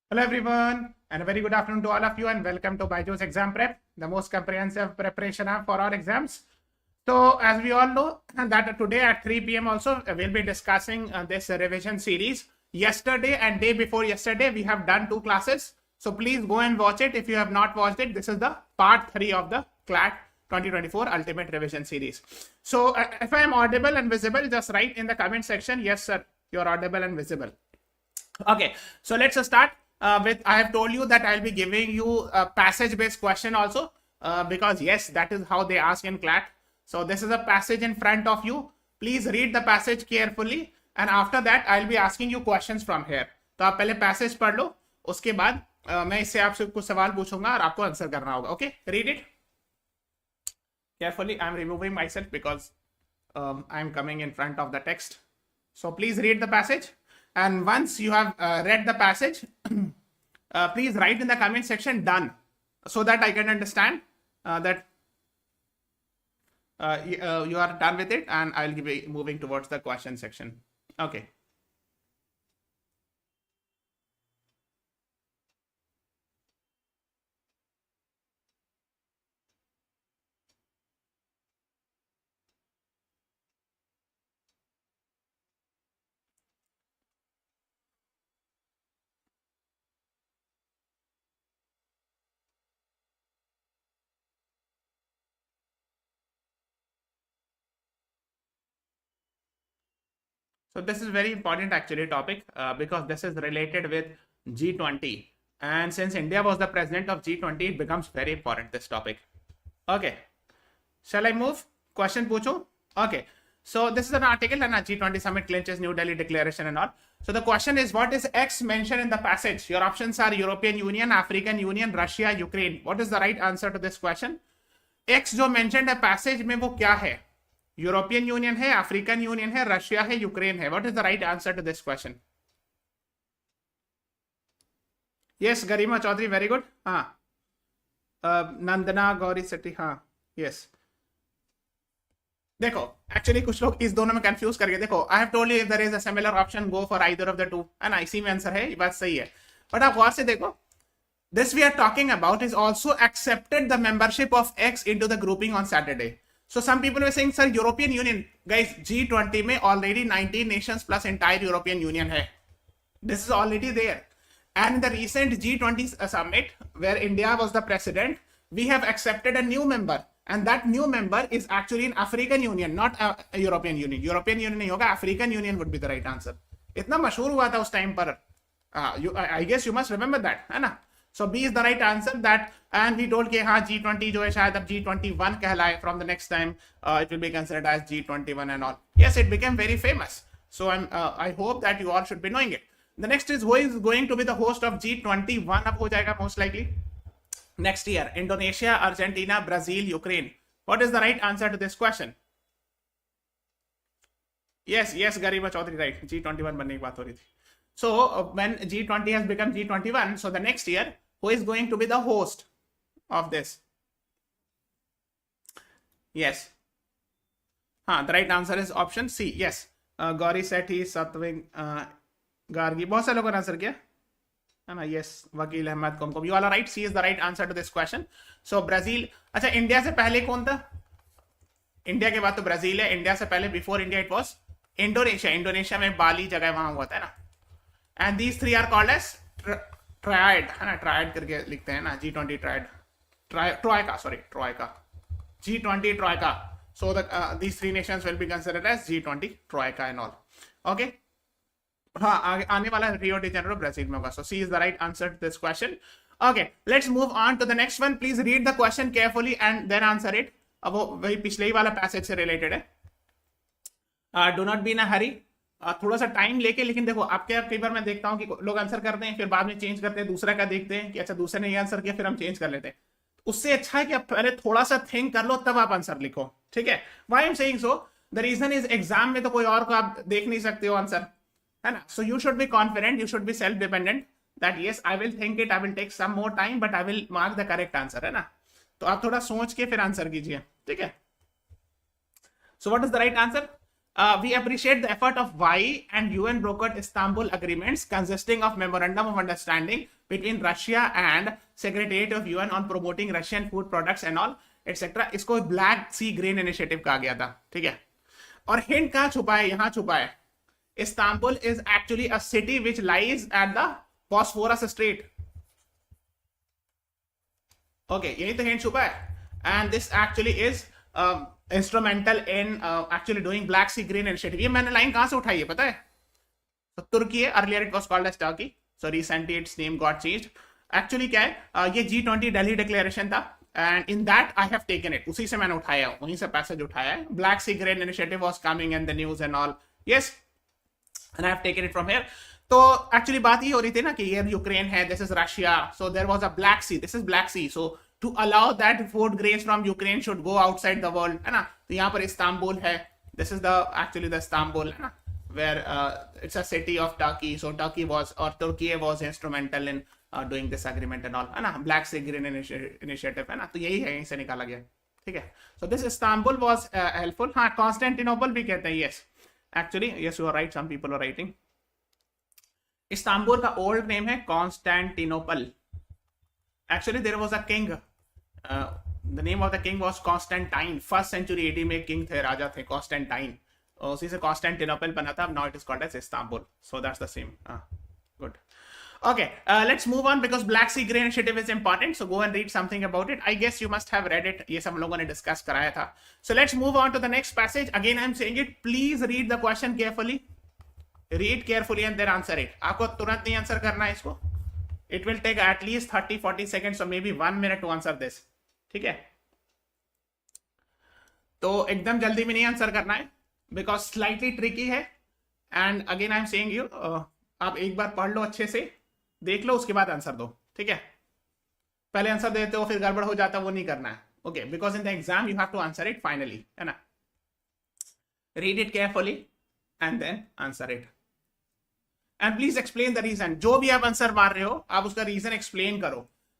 Hello everyone and a very good afternoon to all of you and welcome to BYJU'S Exam Prep, the most comprehensive preparation app for all exams. So as we all know that today at 3 p.m. also we'll be discussing this revision series. Yesterday and day before yesterday we have done 2 classes. So please go and watch it if you have not watched it. This is the part 3 of the CLAT 2024 Ultimate Revision Series. So if I am audible and visible, just write in the comment section, yes sir, you're audible and visible. Okay, so let's start. I have told you that I'll be giving you a passage based question also because yes, that is how they ask in CLAT. So this is a passage in front of you. Please read the passage carefully and after that I'll be asking you questions from here. तो आप पहले passage पढ़ लो, उसके बाद मैं इससे आपसे कुछ सवाल पूछूंगा और आपको आंसर करना होगा. Okay, read it carefully. I'm removing myself because I'm coming in front of the text. So please read the passage. And once you have read the passage, please write in the comment section done so that I can understand that you are done with it and I'll be moving towards the question section. Okay. So this is very important actually topic because this is related with G20 and since India was the president of G20 it becomes very important this topic. Okay, shall I move? Question पूछो? Okay, so this is an article and a G20 summit clinches New Delhi declaration and all. So the question is, what is X mentioned in the passage? Your options are European Union, African Union, Russia, Ukraine. What is the right answer to this question? X जो mentioned है passage में वो क्या है? European Union है, African Union है, Russia है, Ukraine है. What is the right answer to this question? Yes Garima Chaudhary, very good. हाँ, नंदना गौरी सेट्टी, हाँ यस. देखो एक्चुअली कुछ लोग इस दोनों में कंफ्यूज करके, देखो I have told you if there is a similar option go for either of the two, है ना. इसी में आंसर है, ये बात सही है. बट आप गौर से देखो, this we are talking about is also accepted the membership of X into the grouping on Saturday. So some people were saying, sir, European Union, guys, G20 में already 19 nations plus entire European Union है. This is already there. And the recent G20 summit, where India was the president, we have accepted a new member. And that new member is actually an African Union, not a European Union. European Union नहीं होगा, African Union would be the right answer. इतना मशहूर हुआ था उस time पर. I guess you must remember that, है ना. So B is the right answer. That and we told कि हाँ G20 जो है शायद अब G21 कहलाए from the next time. It will be considered as G21 and all. Yes, it became very famous. So I hope that you all should be knowing it. The next is, who is going to be the host of G21? अब हो जाएगा most likely next year. Indonesia, Argentina, Brazil, Ukraine. What is the right answer to this question? Yes, Garima Chaudhary, right. G21 बनने की बात हो रही थी. So when G20 has become G21, so the next year, who is going to be the host of this? Yes. The right answer is option C. Yes. Gauri Sethi, Satving, Gargi. बहुत सारे लोगों ने answer किया है ना. Yes. वकील Ahmad कोमकोम. You all are right. C is the right answer to this question. So Brazil. अच्छा, India से पहले कौन था? इंडिया के बाद तो ब्राजील है. इंडिया से पहले before India it was Indonesia. Indonesia में बाली जगह वहां हुआ था ना. And these three are called as triad, है ना. ट्रायड करके लिखते हैं ना. G20 triad, troika, sorry, troika, G20 troika. So these three nations will be considered as G20 troika and all. Okay. हाँ, आने वाला Rio de Janeiro ब्राजील में होगा. So C is the right answer to this question. Okay, let's move on to the next one. Please read the question carefully and then answer it. अब वो वही पिछले ही वाला पैसेज से related है. Do not be in a hurry. थोड़ा सा time लेके, लेकिन देखो आपके कई बार मैं देखता हूँ कि लोग आंसर करते हैं फिर बाद में चेंज करते हैं, दूसरा का देखते हैं कि अच्छा दूसरे ने ये आंसर किया फिर हम चेंज कर लेते हैं. उससे अच्छा है कि आप पहले थोड़ा सा थिंक कर लो तब आप आंसर लिखो, ठीक है. Why I am saying so? The reason is exam में तो कोई और को आप देख नहीं सकते हो आंसर, है ना. So you should be confident, you should be self dependent that yes I will think it, I will take some more time but I will mark the correct answer, है ना. तो आप थोड़ा सोच के फिर आंसर कीजिए, ठीक है. सो what is the right answer? we appreciate the effort of Y and UN brokered Istanbul agreements consisting of memorandum of understanding between Russia and Secretariat of UN on promoting Russian food products and all etc. इसको black सी grain initiative कहा गया था, ठीक है. और hint कहाँ छुपा है? यहाँ छुपा है. Istanbul is actually a city which lies at the Bosphorus Strait. Okay, यही तो हिंट छुपा है. And this actually is instrumental in actually doing Black Sea Green Initiative. ये मैंने लाइन कहाँ से उठाई है पता है? तो तुर्की है. Earlier it was called as Turkey. So recently its name got changed. Actually क्या है? ये G20 दिल्ली डिक्लेरेशन था. And in that I have taken it. उसी से मैंने उठाया, वहीं से पैसेज उठाया है. Black Sea Green Initiative was coming in the news and all. Yes. And I have taken it from here. तो actually बात ये हो रही थी ना कि ये यूक्रेन है, this is Russia. So there was a Black Sea. This is Black Sea. So to allow that food grains from Ukraine should go outside the world, है ना. तो यहाँ पर इस्तांबुल है. This is the actually the Istanbul, है ना, where it's a city of Turkey. So Turkey was was instrumental in doing this agreement and all, है ना. Black Sea Green Initiative, है ना. तो यही है, यहीं से निकाला गया, ठीक है. So this Istanbul was helpful. हाँ, Constantinople भी कहते हैं. Yes, actually yes, you are right. Some people are writing. Istanbul का old name है Constantinople. Actually there was a king. The name of the king was Constantine. 1st century AD में king थे, राजा थे, Constantine. उसी से Constantinople बना था. Now it is called as Istanbul. So that's the same. Good. Okay, let's move on because Black Sea Green Initiative is important. So go and read something about it. I guess you must have read it. ये सब लोगों ने discuss कराया था. So let's move on to the next passage. Again I'm saying it. Please read the question carefully. Read carefully and then answer it. आपको तुरंत नहीं answer करना है इसको. It will take at least 30-40 seconds or maybe 1 minute to answer this. ठीक है, तो एकदम जल्दी में नहीं आंसर करना है because slightly tricky है. And again I'm saying you, आप एक बार पढ़ लो, अच्छे से देख लो, उसके बाद आंसर दो, ठीक है. पहले आंसर देते हो फिर गड़बड़ हो जाता, वो नहीं करना है. Okay, because in the exam you have to answer it finally, है ना. Read it carefully and then answer it. And please explain the reason. जो भी आप आंसर मार रहे हो आप उसका रीजन एक्सप्लेन करो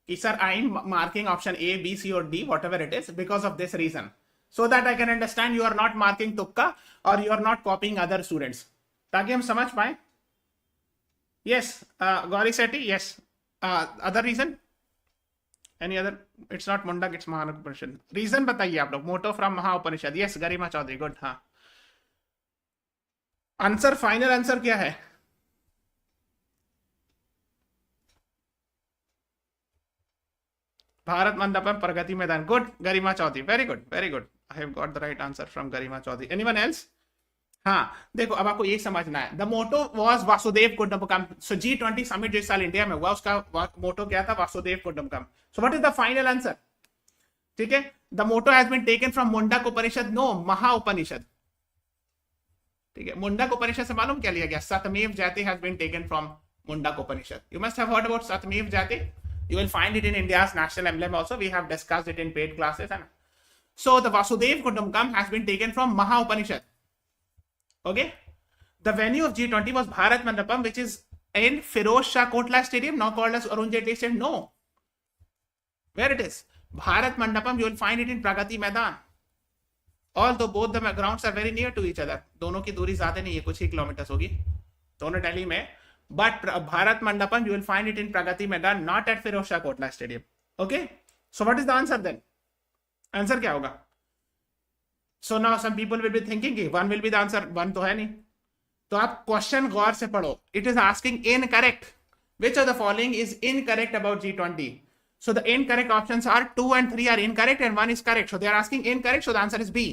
कि sir I am marking option A, B, C और D, whatever it is, because of this reason, so that I can understand you are not marking तुक्का or you are not copying other students, ताकि हम समझ पाए. Yes, Gauri Sethi, yes. Other reason? Any other? It's not Mundak, it's Mahanupanishad. Reason बताइए आप लोग. Motto from Mahanupanishad. Yes, Garima Chaudhary, good. हाँ. Answer, final answer क्या है? Bharat Mandapam Pragati Maidan. Good, Garima Chaudhary, very good, very good. I have got the right answer from Garima Chaudhary. Anyone else? हाँ, देखो अब आपको ये समझना है. The motto was Vasudhaiva Kutumbakam. So G20 summit जो इस साल इंडिया में हुआ उसका मोटो क्या था? Vasudhaiva Kutumbakam. So what is the final answer? ठीक है, the motto has been taken from Mundaka Upanishad. No, Maha Upanishad. ठीक है, मुंडक उपनिषद से मालूम क्या लिया गया? Satyamev Jayate has been taken from Mundaka Upanishad. You must have heard about Satyamev Jayate. You will find it in India's national emblem also. We have discussed it in paid classes. So the Vasudev Kutumbakam has been taken from Maha Upanishad. Okay. The venue of G20 was Bharat Mandapam, which is in Firoz Shah Kotla Stadium, now called as Arun Jaitley Stadium. No. Where it is? Bharat Mandapam, you will find it in Pragati Maidan. Although both the grounds are very near to each other. दोनों की दूरी ज़्यादा नहीं है, कुछ ही kilometres होगी. दोनों दिल्ली में. But Bharat Mandapam, you will find it in Pragati Maidan, not at Firoz Shah Kotla Stadium. Okay? So what is the answer then? Answer क्या होगा? So now some people will be thinking कि one will be the answer. One तो है नहीं. तो आप question गौर से पढ़ो. It is asking incorrect. Which of the following is incorrect about G20? So the incorrect options are 2 and 3 are incorrect and 1 is correct. So they are asking incorrect. So the answer is B.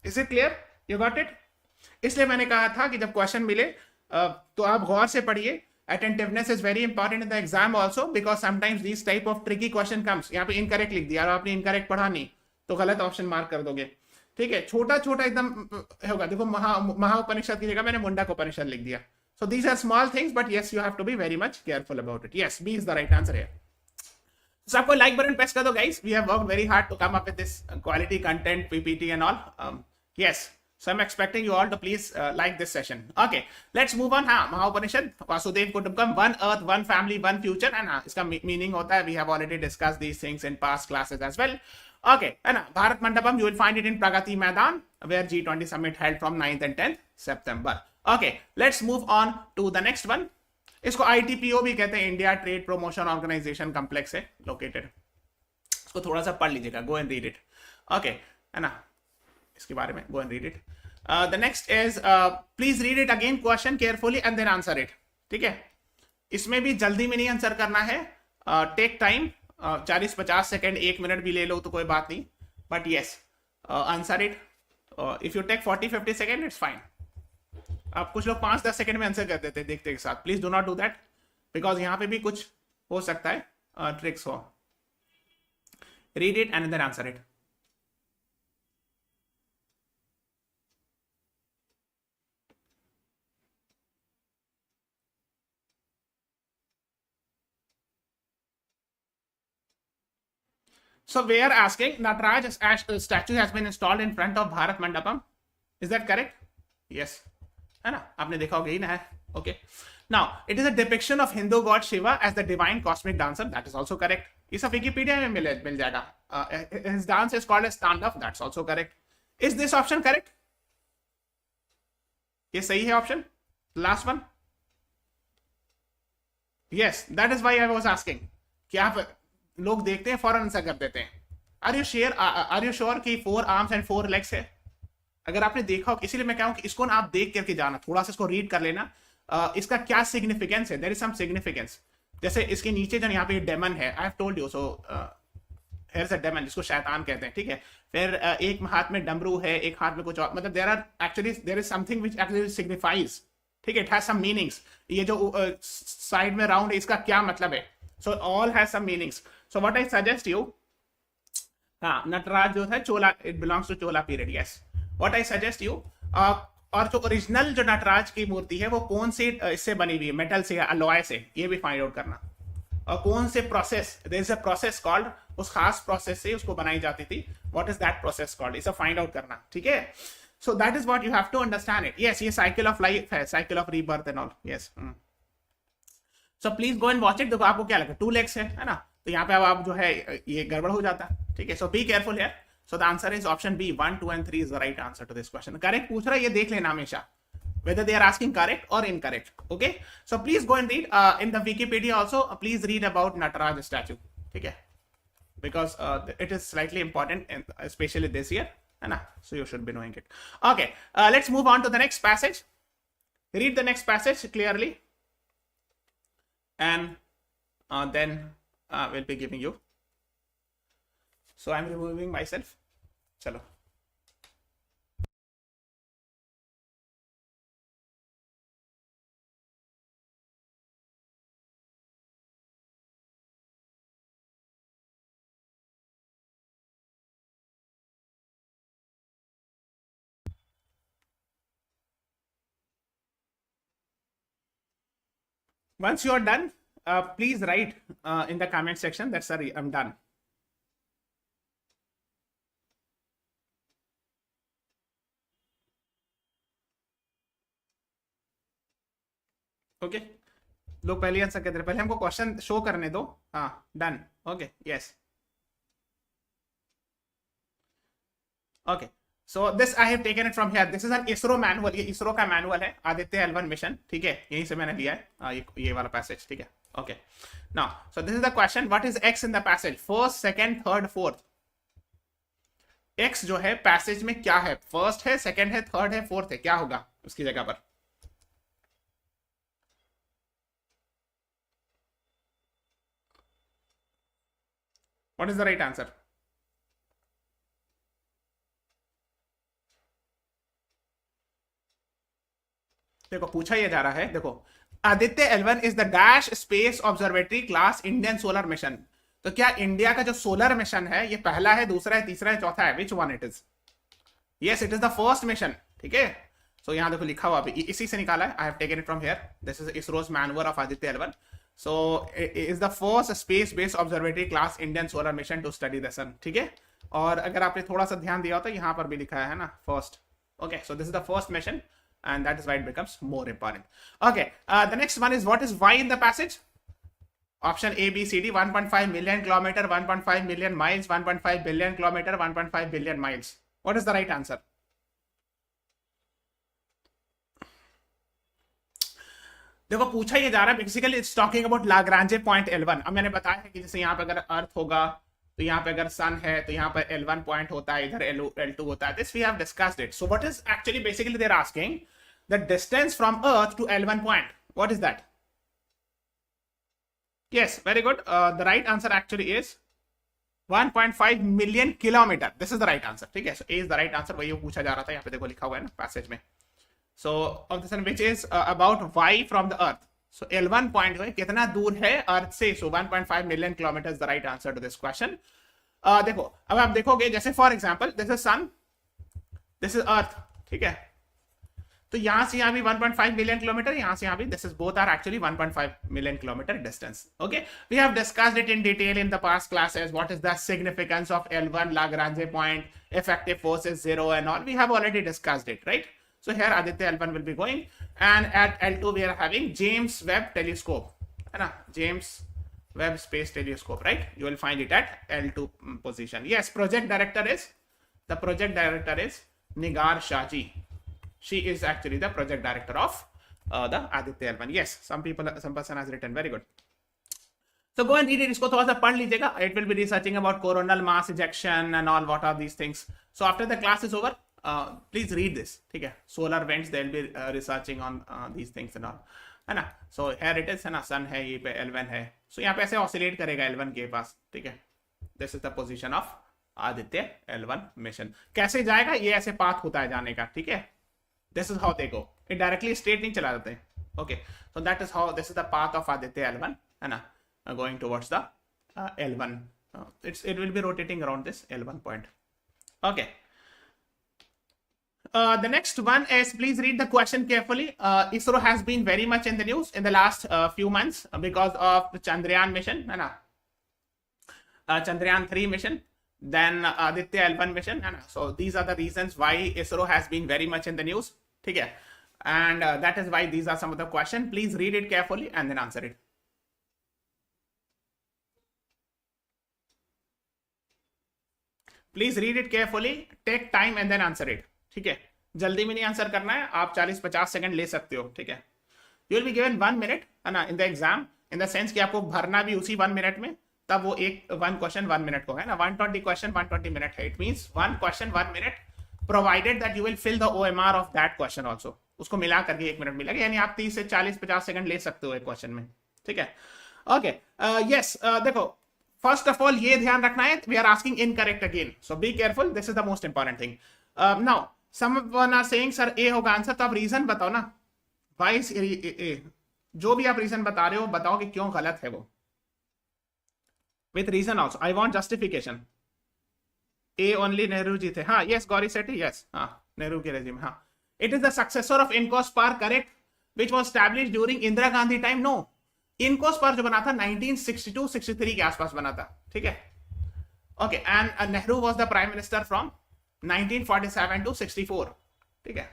Is it clear? You got it? इसलिए मैंने कहा था कि जब question मिले तो आप गौर से पढ़िए. Attentiveness is very important in the exam also because sometimes these type of tricky question comes. यहाँ पे incorrect लिख दिया और आपने incorrect पढ़ा नहीं तो गलत ऑप्शन मार्क कर दोगे. ठीक है, छोटा छोटा एकदम होगा. देखो महा उपनिषद की जगह मैंने मुंडक उपनिषद लिख दिया. So these are small things but yes you have to be very much careful about it. Yes, B is the right answer here. So आपको like button press कर दो guys. We have worked very hard to come up with this quality content, PPT and all. Yes. So I'm expecting you all to please like this session. Okay, let's move on. हाँ, Mahaupanishad, Vasudev कुटुंबकम, one earth, one family, one future. And हाँ, इसका meaning होता है, we have already discussed these things in past classes as well. Okay, है ना, Bharat Mandapam, you will find it in Pragati Maidan where G20 summit held from 9th and 10th September. Okay, let's move on to the next one. इसको ITPO भी कहते हैं, India trade promotion organisation complex है located. इसको थोड़ा सा पढ़ लीजिएगा, go and read it. Okay, है ना, इसके बारे में go and read it. The next is please read it again question carefully and then answer it. ठीक है, इसमें भी जल्दी में नहीं आंसर करना है, टेक टाइम, 40-50 सेकेंड, 1 मिनट भी ले लो तो कोई बात नहीं, but yes answer it. If you take 40-50 second it's fine. आप कुछ लोग 5-10 सेकेंड में आंसर कर देते हैं देखते के साथ. Please do not do that, because यहाँ पे भी कुछ हो सकता है ट्रिक्स हो. Read it and then answer it. So we are asking, 𝗟 statue has been installed in front of Bharat Mandapam. Is that correct? Yes. है ना, आपने देखा होगा ही ना है. Okay. Now it is a depiction of Hindu god Shiva as the divine cosmic dancer. That is also correct. ये सब Wikipedia में मिल जाएगा. His dance is called as standoff. That's also correct. Is this option correct? ये सही है option. Last one. Yes. That is why I was asking. कि आप लोग देखते हैं फौरन आंसर कर देते हैं. आर यू श्योर कि 4 आर्म्स एंड 4 लेग्स है? अगर आपने देखा हो, इसीलिए मैं कहूं कि इसको ना आप देख करके जाना, थोड़ा सा इसको रीड कर लेना. इसका क्या सिग्निफिकेंस है, देयर इज सम सिग्निफिकेंस. जैसे इसके नीचे जो यहाँ पे डेमन है, I have told you, so here is a demon, जिसको शैतान कहते हैं. ठीक है, फिर एक हाथ में डमरू है, एक हाथ में कुछ और, मतलब there is something which actually signifies. ठीक है, इट हैज सम मीनिंग्स. ये जो साइड में राउंड है, इसका क्या मतलब है? So all has some meanings. So what I suggest you, Nataraj जो है चोला, it belongs to Chola period. Yes. What I suggest you, और जो ओरिजिनल जो नटराज की मूर्ति है वो कौन से इससे बनी हुई है, मेटल से या अलॉय से, ये भी फाइंड आउट करना. और कौन से process, there is a process called, उस खास प्रोसेस से उसको बनाई जाती थी. What is that process called, इसे फाइंड आउट करना. ठीक है, so that is what you have to understand it. Yes, ये साइकिल ऑफ लाइफ है, cycle of rebirth and all. Yes, so please go and watch it. देखो आपको क्या लगा, 2 लेग्स है ना, तो यहाँ पे अब आप जो है ये गड़बड़ हो जाता है. ठीक है, so be careful here. So the answer is option B. 1, 2 and 3 is the right answer to this question. Correct पूछ रहा है, ये देख लेना हमेशा whether they are asking correct or incorrect. Okay, so please go and read in the Wikipedia also. Please read about Nataraj statue. ठीक है, because it is slightly important, and especially this year, है ना, so you should be knowing it. Okay, let's move on to the next passage. Read the next passage clearly, and then we'll be giving you. So I'm removing myself. Chalo. Once you are done, please write in the comment section that sorry, I'm done. Okay, लोग पहले answer कहते रहे, पहले हमको question show करने दो. हाँ, done. Okay, yes. Okay, so this I have taken it from here. This is an ISRO manual. ये इसरो का मैनुअल है, आदित्य L1 मिशन. ठीक है, यहीं से मैंने लिया है ये वाला पैसेज. ठीक है, okay. Now so this is the question, what is x in the passage, first, second, third, fourth. X जो है पैसेज में क्या है, फर्स्ट है, सेकंड है, थर्ड है, फोर्थ है, क्या होगा उसकी जगह पर? What is the right answer? देखो पूछा ये जा रहा है, देखो Aditya L1 is the dash space observatory class Indian solar mission. तो क्या इंडिया का जो सोलर मिशन है ये पहला है, दूसरा है, तीसरा है, चौथा है? Which one it is? Yes, it is the first mission. ठीक है, सो यहाँ देखो लिखा हुआ, इसी से निकाला है. I have taken it from here. This is ISRO's manual of Aditya L1. So it is the first space-based observatory class Indian solar mission to study the sun. ठीक है, और अगर आपने थोड़ा सा ध्यान दिया हो तो यहाँ पर भी लिखा है ना, first. Okay, so this is the first mission, and that is why it becomes more important. Okay, the next one is what is Y in the passage? Option A, B, C, D. 1.5 million kilometer, 1.5 million miles, 1.5 billion kilometer, 1.5 billion miles. What is the right answer? देखो पूछा ये जा रहा है basically it's talking about Lagrange point L1. अब मैंने बताया है कि जैसे यहाँ पे अगर अर्थ होगा तो यहाँ पे अगर सन है तो यहाँ पर L1 पॉइंट होता है, इधर L2 होता है. This we have discussed it. So what is actually basically they are asking the distance from earth to L1 point. What is that? Yes, very good. The right answer actually is 1.5 million kilometer. This is the right answer. ठीक है, so A is the right answer. वही पूछा जा रहा था, यहाँ पे देखो लिखा हुआ है ना पैसेज में. So of this one which is about y from the earth. So L1 point है कितना दूर है अर्थ से? So 1.5 million kilometers is the right answer to this question. देखो अब आप देखोगे जैसे for example this is sun, this is earth. ठीक है, तो यहां से यहां भी 1.5 मिलियन किलोमीटर, यहां से यहां भी this is both are actually 1.5 million kilometre distance. Okay, we have discussed it in detail in the past classes. What is the significance of L1 Lagrange point, effective force is 0 and all. We have already discussed it, right? So here Aditya L1 will be going, and at L2 we are having James Webb telescope, है ना, James Webb space telescope, right? You will find it at L2 position. Yes, project director is Nigar Shahji. She is actually the project director of the Aditya L1. Yes, some person has written. Very good. So go and read it. इसको थोड़ा सा पढ़ लीजिएगा. It will be researching about coronal mass ejection and all. What are these things? So after the class is over, please read this. ठीक है. Solar vents, they will be researching on these things and all. है ना. So here it is, है ना. Sun है, ये पे L1 है. So यहाँ पे ऐसे oscillate करेगा L1 के पास. ठीक है. This is the position of Aditya L1 mission. कैसे जाएगा? ये ऐसे path होता है जाने का. ठीक है. This is how they go. It directly straight नहीं चला जाते. Okay, so that is how, this is the path of Aditya L1, है ना, going towards the L1. It will be rotating around this L1 point. Okay. The next one is, please read the question carefully. ISRO has been very much in the news in the last few months because of the Chandrayaan mission, है ना, Chandrayaan 3 mission. Then Aditya L1 mission, है ना. So these are the reasons why ISRO has been very much in the news. ठीक है, and that is why these are some of the questions. Please read it carefully and then answer it. Please read it carefully, take time and then answer it. ठीक है, जल्दी में नहीं answer करना है. आप 40-50 सेकंड ले सकते हो. ठीक है, you will be given 1 minute, है ना, in the exam, in the sense कि आपको भरना भी उसी 1 मिनट में. तब वो एक 1 क्वेश्चन 1 मिनट को है ना, 120 क्वेश्चन 120 मिनट है. It means 1 question 1 minute, provided that you will fill the OMR of that question also. उसको मिला करके 1 मिनट मिलेगा, यानी आप 30 से 40-50 सेकंड ले सकते हो एक क्वेश्चन में. ठीक है. ओके, यस, देखो फर्स्ट ऑफ ऑल ये ध्यान रखना है, we are asking incorrect again, so be careful. This is the most important thing. Now someone are saying sir A होगा आंसर, तो आप रीजन बताओ ना. Why is A? जो भी आप रीजन बता रहे हो बताओ कि क्यों गलत है वो. With reason also. I want justification. A only Nehru ji थे. हाँ, yes, Gauri Sethi, yes. हाँ, Nehru के regime. हाँ. It is the successor of 𝗟𝗏𝗴, correct? Which was established during Indira Gandhi time. No. 𝗟𝗏𝗴 जो बना था 1962-63 के आसपास बना था. ठीक है. Okay, and Nehru was the prime minister from 1947 to 64. ठीक है.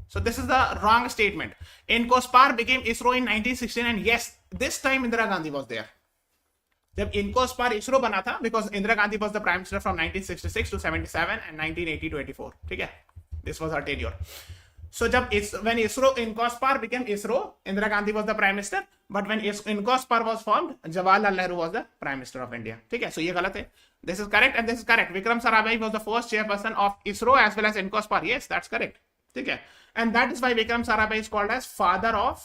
So this is the wrong statement. 𝗟𝗏𝗴 became ISRO in 1969. Yes, this time Indira Gandhi was there. जब 𝗟𝗏𝗴 ISRO बना था, because Indira Gandhi was the prime minister from 1966 to 77 and 1980 to 84. ठीक है, this was her tenure. So जब when ISRO 𝗟𝗏𝗴 became ISRO, Indira Gandhi was the prime minister, but when 𝗟𝗏𝗴 was formed, Jawaharlal Nehru was the prime minister of India. ठीक है, so ये गलत है. This is correct and this is correct. Vikram Sarabhai was the first chairperson of ISRO as well as 𝗟𝗏𝗴. Yes, that's correct. ठीक है, and that is why Vikram Sarabhai is called as father of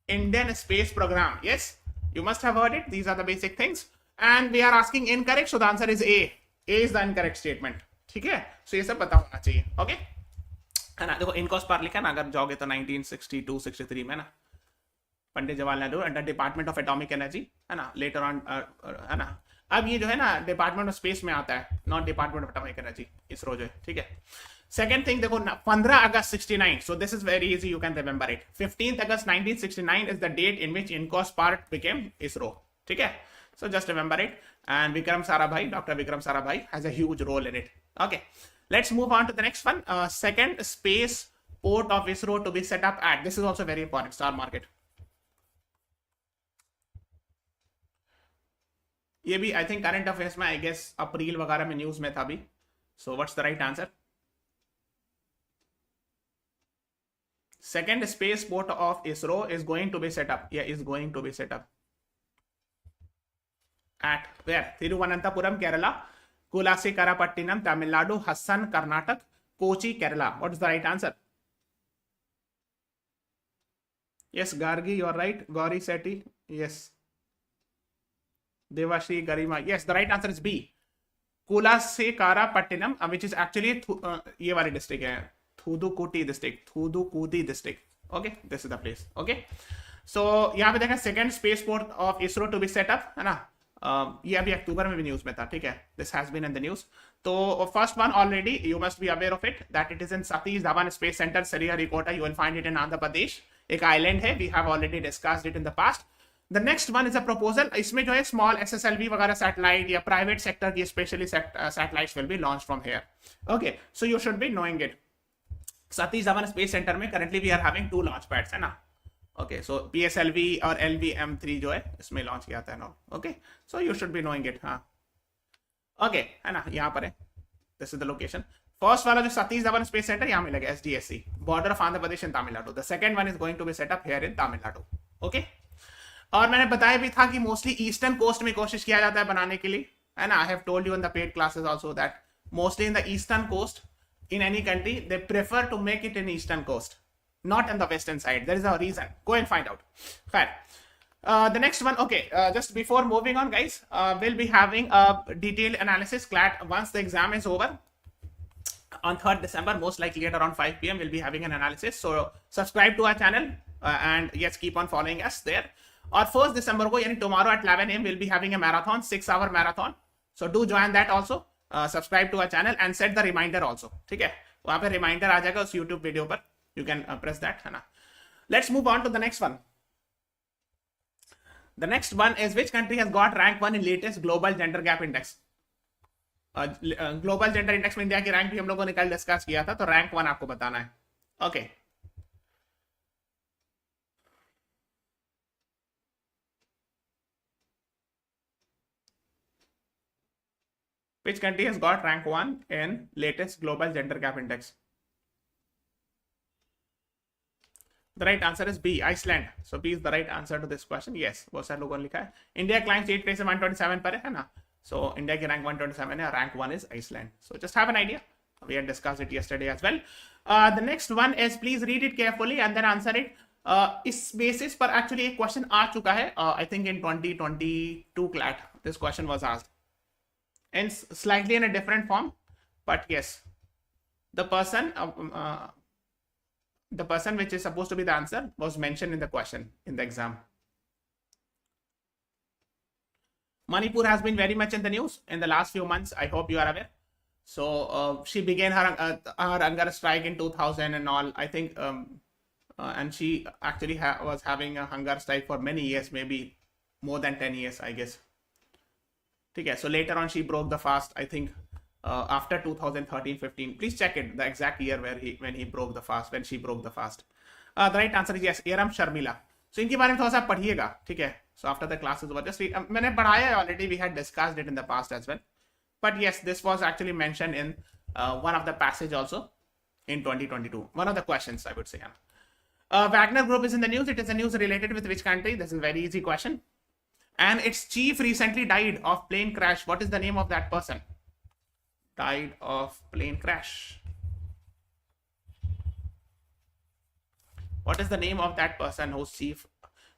Indian space program. Yes. You must have heard it. These are the basic things. And we are asking incorrect. So the answer is A. A is the incorrect statement. ठीक है. So ये सब पता होना चाहिए. Okay. है ना. देखो 𝗟𝗏𝗴 लिखा ना, अगर जाओगे तो 1962-63 में ना, Pandit Jawaharlal Nehru under department of atomic energy, है ना. लेटर ऑन, है ना. अब ये जो है ना डिपार्टमेंट ऑफ स्पेस में आता है, not department of atomic energy, ISRO जो है. ठीक है. Second thing, देखो 15 अगस्त 69. So this is very easy, you can remember it. 15th August 1969 is the date in which 𝗟𝗏𝗴 became ISRO. ठीक है. So just remember it. And Vikram Sarabhai, Dr. Vikram Sarabhai has a huge role in it. Okay. Let's move on to the next one. Second space port of ISRO to be set up at. This is also very important. Star market. ये भी I think current affairs में I guess अप्रैल वगैरह में news में था भी. So what's the right answer? Second spaceport of ISRO is going to be set up. Yeah, is going to be set up. At where? Thiruvananthapuram, Kerala. 𝗟𝗂𝗴𝗏𝗪𝗏, Tamil Nadu. Hassan, Karnataka. Kochi, Kerala. What is the right answer? Yes, Gargi, you are right. Gauri Sethi. Yes. Devashri, Garima. Yes, the right answer is B. 𝗟𝗂𝗴𝗏𝗪𝗏, which is actually ये वाली district है. 𝗤𝘂𝗏𝗀𝗏 district. 𝗤𝘂𝗏𝗀𝗏 district. Okay, this is the place. Okay. So यहाँ पे देखा second spaceport of ISRO to be set up है ना. ये अभी अक्टूबर में भी न्यूज में था. ठीक है, this has been in the news. तो first one already you must be aware of it that it is in Satish Dhawan Space Center, 𝗟𝗂𝗏𝗏. You will find it in Andhra Pradesh. एक island है. We have already discussed it in the past. The next one is a proposal. इसमें जो है small SSLV वगैरह satellite या private sector की especially satellites will be launched from here. Okay, so you should be knowing it. Satish Dhawan space centre में currently we are having 2 launch pads है ना. Okay, so PSLV और LVM3 जो है इसमें लॉन्च किया था ना. Okay, so you should be knowing it. हाँ, okay है ना. यहाँ पर है. This is the location. First वाला जो सतीश धवन स्पेस सेंटर यहाँ मिलेगा SDSC, border of Andhra Pradesh and Tamil Nadu. The second one is going to be set up here in Tamil Nadu. Okay. और मैंने बताया भी था कि मोस्टली ईस्टर्न कोस्ट में कोशिश किया जाता है बनाने के लिए है ना. I have told you in the paid classes also that mostly in the eastern coast in any country they prefer to make it in eastern coast, not in the western side. There is a reason. Go and find out. Fine. The next one, okay, just before moving on guys, we'll be having a detailed analysis CLAT once the exam is over on 3rd December, most likely at around 5 p.m. we'll be having an analysis. So subscribe to our channel and yes, keep on following us there. Or 1st December ko, yani tomorrow at 11 a.m. we'll be having a marathon, 6-hour marathon. So do join that also. Subscribe to our channel and set the reminder also. ठीक है, वहां पे reminder आ जाएगा उस YouTube video पर. You can press that है ना. Let's move on to the next one. The next one is which country has got rank 1 in latest global gender gap index? Global gender index में India की rank भी हम लोगों ने कल discuss किया था, तो रैंक 1 आपको बताना है. Okay. Which country has got rank 1 in latest global gender gap index? The right answer is B, Iceland. So B is the right answer to this question. Yes, बहुत सारे लोगों ने लिखा है. India climbs 8 places 127 पर है ना. So India की rank 127 है, rank 1 is Iceland. So just have an idea. We had discussed it yesterday as well. The next one is please read it carefully and then answer it. इस basis पर actually एक question आ चुका है. I think in 2022 CLAT this question was asked. And slightly in a different form, but yes, the person which is supposed to be the answer was mentioned in the question in the exam. Manipur has been very much in the news in the last few months. I hope you are aware. So she began her hunger strike in 2000 and all. I think, and she actually was having a hunger strike for many years, maybe more than 10 years, I guess. Okay, so later on she broke the fast, I think after 2013-15. Please check it, the exact year when she broke the fast. The right answer is yes, 𝗟𝗏 Sharmila. So इनके बारे में थोड़ा सा पढ़िएगा, ठीक है. So after the classes were just मैंने पढ़ाया already, we had discussed it in the past as well. But yes, this was actually mentioned in one of the passage also in 2022. One of the questions I would say. Wagner Group is in the news. It is a news related with which country? This is a very easy question. And its chief recently died of plane crash. What is the name of that person? Died of plane crash. What is the name of that person whose chief,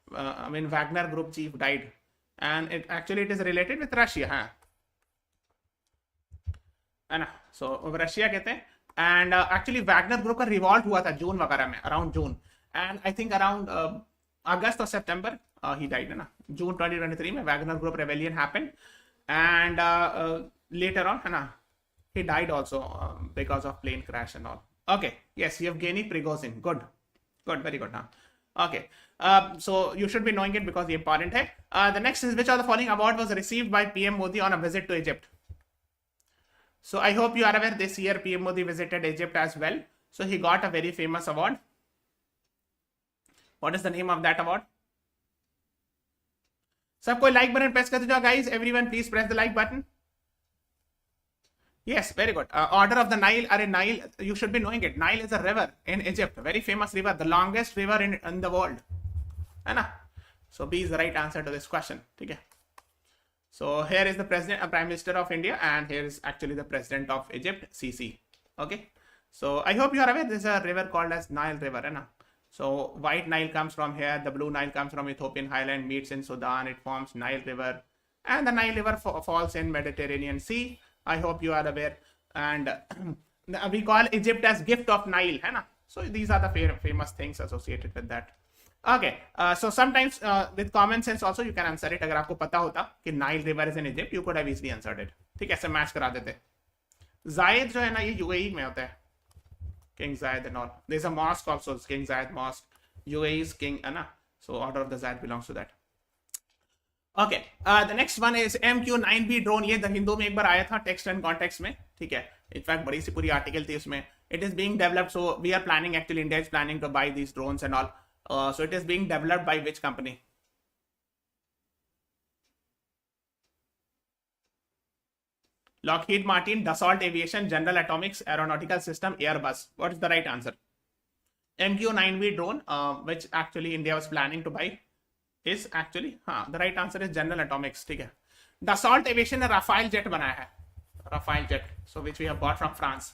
Wagner Group chief died? And it is related with Russia. Huh? So Russia कहते हैं. And actually Wagner Group का revolt हुआ था जून वगैरह में, around June. And I think around August or September he died. है ना? June 2023 में Wagner Group rebellion happened. And later on, है ना, he died also because of plane crash and all. Okay, yes, 𝗟𝗂𝗴𝗏𝗪𝗏. Good, very good. Huh? Okay, so you should be knowing it because it's important. The next is which of the following award was received by PM Modi on a visit to Egypt? So I hope you are aware this year PM Modi visited Egypt as well. So he got a very famous award. What is the name of that award? सब कोई like button press करते जाओ guys. Everyone please press the like button. Yes, very good. Order of the Nile. Nile, you should be knowing it. Nile is a river in Egypt, very famous river, the longest river in the world. है ना? So B is the right answer to this question. ठीक है. So here is the president, prime minister of India, and here is actually the president of Egypt, 𝗟𝗂. Okay. So I hope you are aware. There is a river called as Nile River, है ना? So White Nile comes from here. The Blue Nile comes from Ethiopian highland, meets in Sudan. It forms Nile River, and the Nile River falls in Mediterranean Sea. I hope you are aware. And we call Egypt as gift of Nile, है ना? So these are the famous things associated with that. Okay. So sometimes with common sense also you can answer it. अगर आपको पता होता कि Nile River is in Egypt, you could have easily answered it. ठीक है, ऐसे match करा देते. जायद जो है ना ये UAE में होता है. King Zayed and all. There's a mosque also, King Zayed Mosque. UAE's king, है ना? So order of the Zayed belongs to that. Okay, the next one is MQ-9B drone. ये द हिंदू में एक बार आया था टेक्स्ट एंड कॉन्टेक्स्ट में. ठीक है, इनफैक्ट बड़ी सी पूरी आर्टिकल थी उसमें. It is being developed, so we are planning, actually India is planning to buy these drones and all. So it is being developed by which company? Lockheed Martin, Dassault Aviation, General Atomics, Aeronautical System, Airbus. What is the right answer? MQ-9B drone, which actually India was planning to buy, is actually the right answer is General Atomics. ठीक है. Dassault Aviation ने Rafale jet बनाया है. Rafale jet, so which we have bought from France.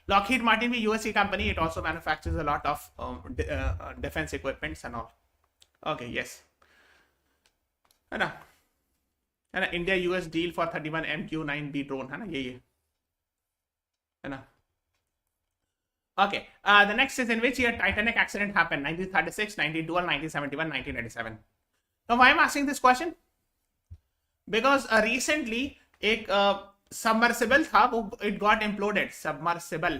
Lockheed Martin भी US की company. It also manufactures a lot of defense equipments and all. Okay, yes. है ना? है ना? India US deal for 31 MQ-9B drone है ना? ये है ना? Okay. The next is in which year Titanic accident happened? 1936, 1912, 1971, 1987. Now why I'm asking this question? Because recently एक submersible था वो it got imploded. Submersible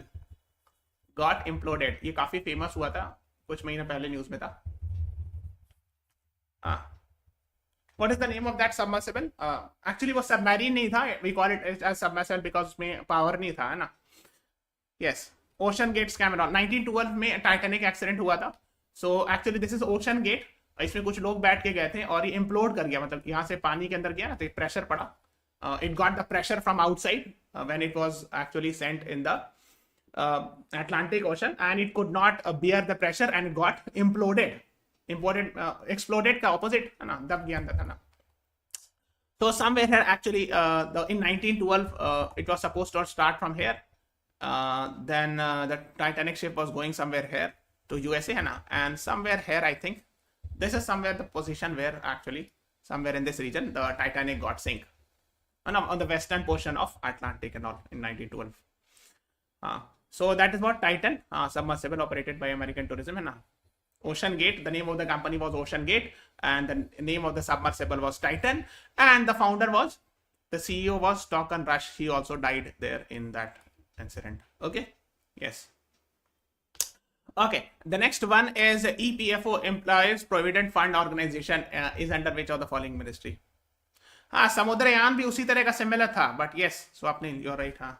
got imploded. ये काफी famous हुआ था, कुछ महीने पहले न्यूज में था. What is the name of that submersible? Actually वो submarine नहीं था. We call it as submersible because उसमें power नहीं था, है ना? Yes. Ocean Gate scam and all. 1912 में Titanic accident हुआ था. So actually this is Ocean Gate. इसमें कुछ लोग बैठ के गए थे और ये implode कर गया, मतलब यहाँ से पानी के अंदर गया ना तो प्रेशर पड़ा. It got the pressure from outside when it was actually sent in the Atlantic Ocean, and it could not bear the pressure and it got imploded. Exploded का opposite है ना, दब गया अंदर है ना. So somewhere here actually in 1912 it was supposed to start from here. Then the Titanic ship was going somewhere here to USA है ना, and somewhere here I think this is somewhere the position where actually somewhere in this region the Titanic got sink on the western portion of Atlantic and all in 1912. So that is what Titan submersible operated by American Tourism है ना. Ocean Gate, the name of the company was Ocean Gate, and the name of the submersible was Titan, and the founder was, the CEO was Stockton Rush. He also died there in that incident. Okay, yes. Okay, the next one is EPFO, Employees Provident Fund Organization, is under which of the following ministry? हाँ, समुद्रयान भी उसी तरह का similar था, but yes, Swapnil, you're right. हाँ,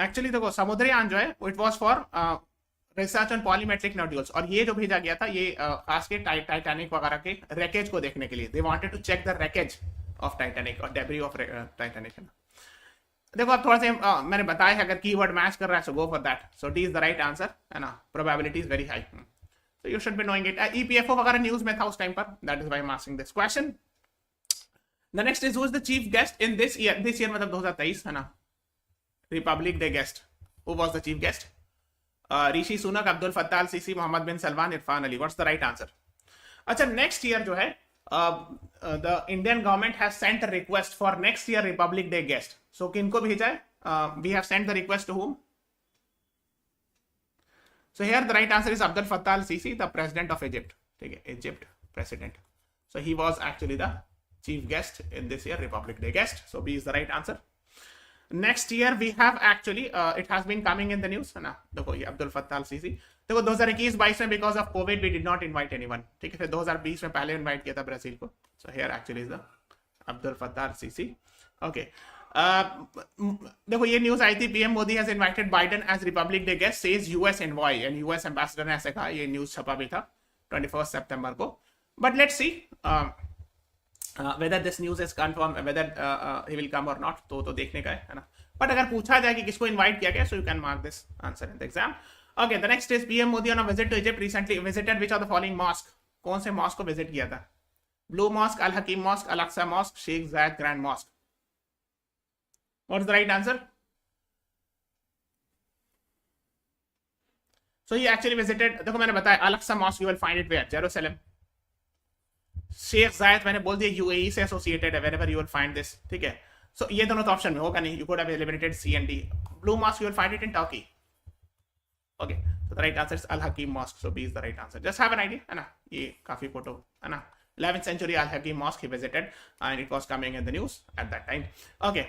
actually देखो समुद्रयान जो है it was for research on polymetallic nodules, और ये जो भेजा गया था ये खास के टाइटैनिक वगैरह के रैकेज को देखने के लिए. They wanted to check the wreckage of Titanic और डेब्री ऑफ टाइटैनिक. देखो अब थोड़ा सा मैंने बताया है, अगर कीवर्ड मैच कर रहा है so go for that. So D is the right answer है ना. Probability is very high, so you should be knowing it. EPFO वगैरह न्यूज में था उस टाइम पर, that is why I am asking this question. The next is who is the chief guest in this year. This year मतलब 2023 है ना. Republic Day guest. Who was the chief guest? Rishi Sunak, Abdul Fattah al-Sisi, Mohammed bin Salman, Irfan Ali. What's the right answer? अच्छा, next year जो है the Indian government has sent a request for next year Republic Day guest. So किनको भेजा है? We have sent the request to whom? So here the right answer is Abdul Fattah al-Sisi, the president of Egypt. ठीक है, Egypt president. So he was actually the chief guest in this year Republic Day guest. So B is the right answer. Next year we have actually it has been coming in the news है ना. देखो ये Abdul Fattah al CC. देखो 2021-22 में because of COVID we did not invite anyone. ठीक है, फिर 2020 में पहले invite किया था ब्राजील को. So here actually is the Abdel Fattah al Sisi. Okay, देखो ये न्यूज आई थी, PM Modi has invited Biden as Republic Day guest says US envoy, and US ambassador ने ऐसे कहा, ये न्यूज छपा भी था 21 सितंबर को. But let's see whether this news is confirmed, whether he will come or not, तो देखने का है ना. बट अगर पूछा जाए कि किसको इनवाइट किया गया, so you can mark this answer in the exam. Okay, the next is PM Modi on a visit to Egypt recently visited which of the following mosque? कौन से मॉस्क को विजिट किया था? ब्लू मॉस्क, अल हकीम mask, अल Aqsa mask, Sheikh जायद grand mask. What's the right answer? So he actually visited, देखो मैंने बताया Al Aqsa mosque, you will find it where? Jerusalem. Sheikh Zayed मैंने बोल दिया यूएई से एसोसिएटेड है, wherever you will find this. ठीक है, so ये दोनों तो ऑप्शन में होगा नहीं, you could have eliminated C and D. Blue mosque you will find it in Turkey. Okay, so the right answer is Al Hakim Mosque, so B is the right answer. Just have an idea, है ना, ये काफी photo है ना. 11th century Al Hakim Mosque he visited, and it was coming in the news at that time. Okay,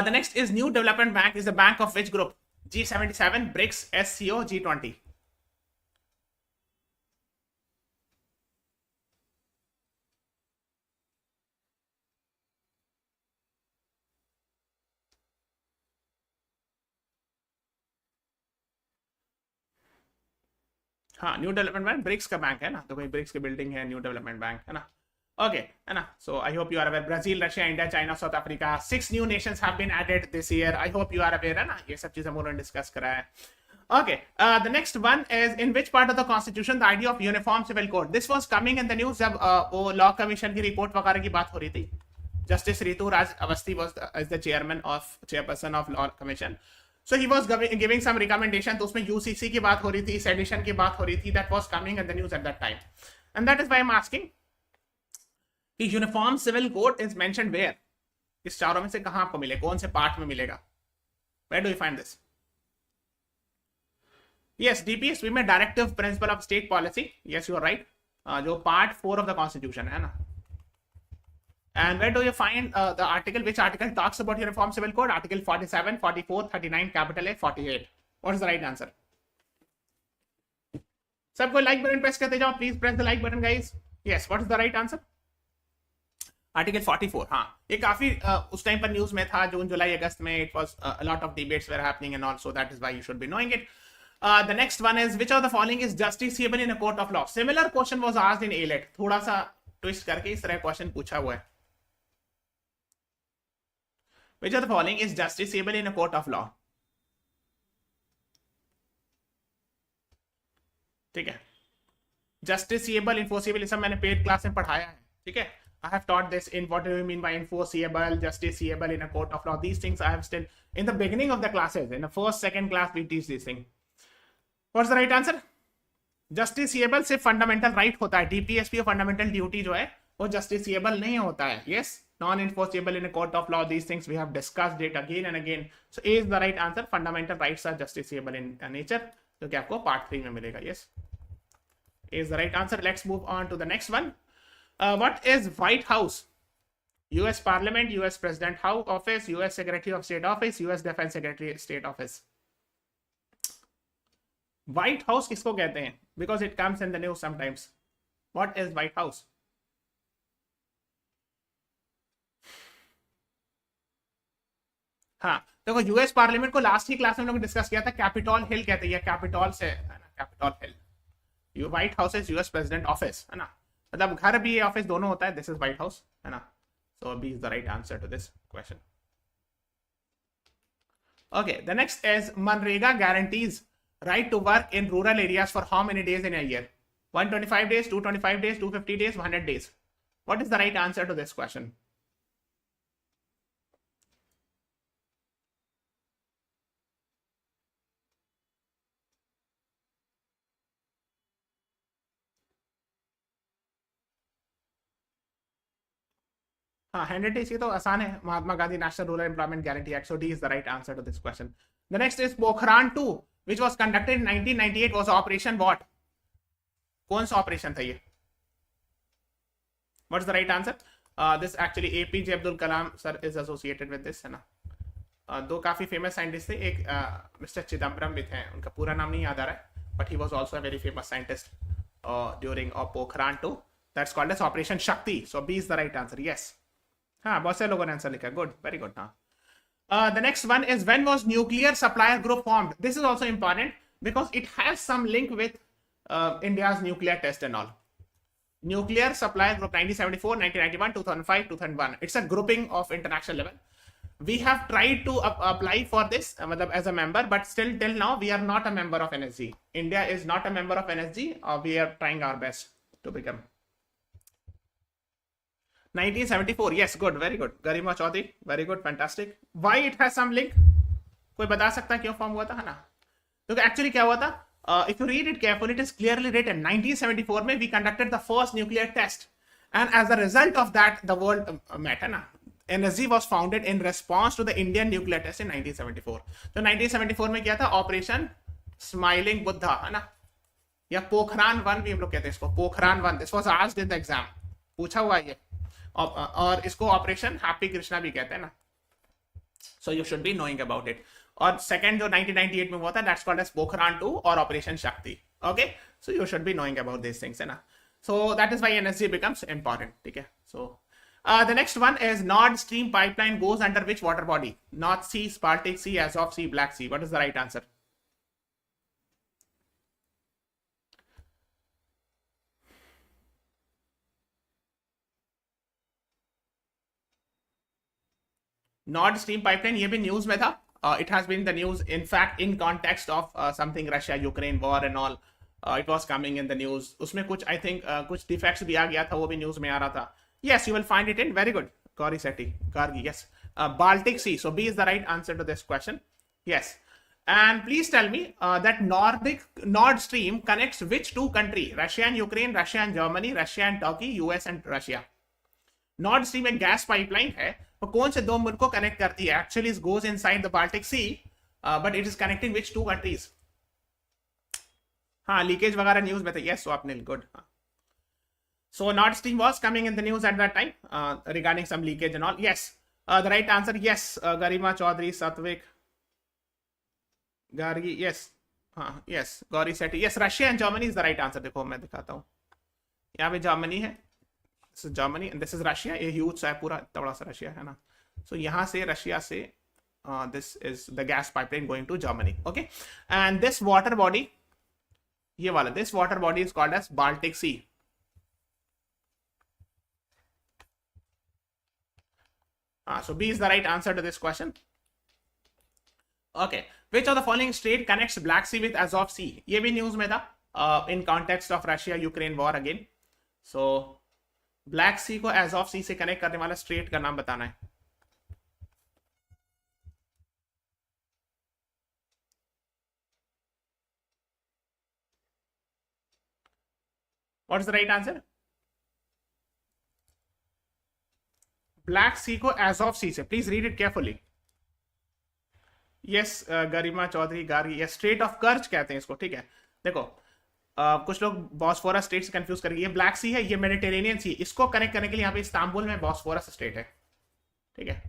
the next is New Development Bank is the bank of which group? G77, BRICS, SCO, G20. हाँ, new development bank BRICS का bank है ना, तो कोई BRICS की building है, new development bank है ना. ओके है ना. So I hope you are aware, Brazil, Russia, India, China, South Africa, 6 new nations have been added this year. I hope you are aware है ना, ये सब चीजें उन्होंने डिस्कस करा है. Okay, the next one is in which part of the constitution the idea of uniform civil code? This was coming in the news जब वो लॉ कमीशन की रिपोर्ट वगैरह की बात हो रही थी. Justice Ritu Raj Awasthi was as the chairperson of law commission. So he was giving some recommendation. तो उसमें UCC की बात हो रही थी, sedition की बात हो रही थी. That was coming in the news at that time, and that is why I'm asking. कि uniform civil code is mentioned where? इस चारों में से कहाँ आपको मिले, कौन से पार्ट में मिलेगा? Where do you find this? Yes, DPSP में directive principle of state policy. Yes, you are right. जो पार्ट 4 ऑफ द कॉन्स्टिट्यूशन है ना. And where do you find the article? Which article talks about uniform civil code? Article 47, 44, 39, capital A, 48. What is the right answer? सबको like button press करते जाओ. Please press the like button, guys. Yes, what is the right answer? Article 44. हाँ, ये काफी उस time पर news में था, जून, जुलाई, अगस्त में. It was a lot of debates were happening and all, so that is why you should be knowing it. The next one is which of the following is justiciable in a court of law? Similar question was asked in ALET. थोड़ा सा twist करके इस तरह question पूछा हुआ है. Which of the following is justiciable in a court of law? ठीक है, justiciable, enforceable, ये सब मैंने पेड क्लास में पढ़ाया है. ठीक है, I have taught this in what do you mean by enforceable, justiciable in a court of law. These things I have still in the beginning of the classes. In the first, second class we teach these things. What's the right answer? Justiciable सिर्फ fundamental right होता है. DPSP fundamental duty जो है वो justiciable नहीं होता है. Yes, non-enforceable in a court of law. These things we have discussed it again and again. So A is the right answer. Fundamental rights are justiciable in nature. जो कि आपको part 3 में मिलेगा. Yes, A is the right answer. Let's move on to the next one. What is White House? US Parliament, US President House Office, US Secretary of State Office, US Defense Secretary State Office. White House किसको कहते हैं? Because it comes in the news sometimes. What is White House? हाँ, देखो US parliament को last ही class में हम लोग discuss किया था. कैपिटॉल हिल कहते हैं, कैपिटॉल से है ना, capital hill. White house is US president office है ना, मतलब घर भी ऑफिस दोनों होता है. दिस इज व्हाइट हाउस है ना. So B is the right answer to this question. Okay, the next is MNREGA guarantees right to work in rural areas for how many days in a year? 125 days, 225 days, 250 days, 100 days. What is the right answer to this question? हाँ, 100 days ये तो आसान है. Mahatma Gandhi national rural employment guarantee act. So D is the right answer to this question. The next is Pokhran 2. Which was conducted in 1998 was operation what? कौन सा operation था ये? What's the right answer? This actually APJ Abdul Kalam sir is associated with this है ना. दो काफी famous scientist थे. एक मिस्टर चिदम्बरम भी थे, उनका पूरा नाम नहीं याद आ रहा है, but he was also a very famous scientist during Pokhran 2. That's called as Operation Shakti. So B is the right answer. Yes. हाँ, बहुत से लोगों ने आंसर लिखा, गुड, वेरी गुड. हाँ. The next one is when was nuclear supplier group formed? This is also important because it has some link with India's nuclear test and all. Nuclear supplier group 1974, 1991, 2005, 2001. It's a grouping of international level. We have tried to apply for this as a member, but still till now we are not a member of NSG. India is not a member of NSG. We are trying our best to become. 1974, yes, good, very good. Garima Chaudhary, very good, fantastic. Why it has some link? कोई बता सकता है क्यों form हुआ था, है ना? क्योंकि एक्चुअली क्या हुआ था? If you read it carefully, it is clearly written. 1974 में we conducted the first nuclear test, and as a result of that, the world met, है ना? NSG was founded in response to the Indian nuclear test in 1974. तो 1974 में क्या था? Operation smiling Buddha, है ना? या पोखरान 1 भी हम लोग कहते हैं इसको, Pokhran 1. This was asked in the exam. पूछा हुआ ये. और इसको ऑपरेशन हैप्पी कृष्णा भी कहते हैं ना. So you should be knowing about it. और सेकंड जो 1998 में हुआ था, दैट्स कॉल्ड एज पोखरान 2 और ऑपरेशन शक्ति. Okay, so you should be knowing about this things, है ना. सो that is why NSG becomes important. ठीक है. सो the next one is Nord Stream pipeline goes under which water body? North Sea, Baltic Sea, Azov Sea, Black Sea. What is the right answer? Nord Stream pipeline ये भी news में था. It has been the news, in fact, in context of something Russia-Ukraine war and all. It was coming in the news. उसमें कुछ I think कुछ defects भी आ गया था, वो भी न्यूज में आ रहा था. Yes, you will find it in, very good, 𝗟𝗏, yes, Baltic Sea. So B is the right answer to this question. Yes. And please tell me that Nord Stream connects which two countries? Russia and Ukraine, Russia and Germany, Russia and Turkey, US and Russia. Nord Stream एक gas pipeline है, वो कौन से दो मुल्क को connect करती है? Actually it goes inside the Baltic Sea, but it is connecting which two countries? हाँ, लीकेज वगैरह न्यूज में थे. Yes, Swapnil, good. So Nord Stream was coming in the news at that time regarding some leakage and all. Yes, the right answer, yes, Garima Chaudhary, सात्विक, Gargi, yes, हाँ, yes, Gauri Sethi, yes, Russia and Germany is the right answer. देखो मैं दिखाता हूँ, यहाँ पे Germany है, this is Germany and this is Russia. ये ह्यूज है पूरा, इतना बड़ा सा रशिया है ना. So यहाँ से रशिया से this is the gas pipeline going to Germany. Okay, and this water body, ये वाला, this water body is called as Baltic Sea. So B is the right answer to this question. Okay, which of the following state connects Black Sea with Azov Sea? ये भी news में था in context of Russia-Ukraine war again. So Black Sea को Azov Sea से connect करने वाला straight का नाम बताना है. What is the right answer? Black Sea को Azov Sea से. Please read it carefully. Yes, Garima Chaudhary, Gargi, yes, strait of Kerch कहते हैं इसको. ठीक है, देखो कुछ लोग बॉस्फोरस स्टेट से कंफ्यूज करेंगे. ये ब्लैक सी है, ये मेडिटेरेनियन सी. इसको कनेक्ट करने के लिए यहाँ पे इस्तांबुल में बॉस्फोरस स्टेट है. ठीक है,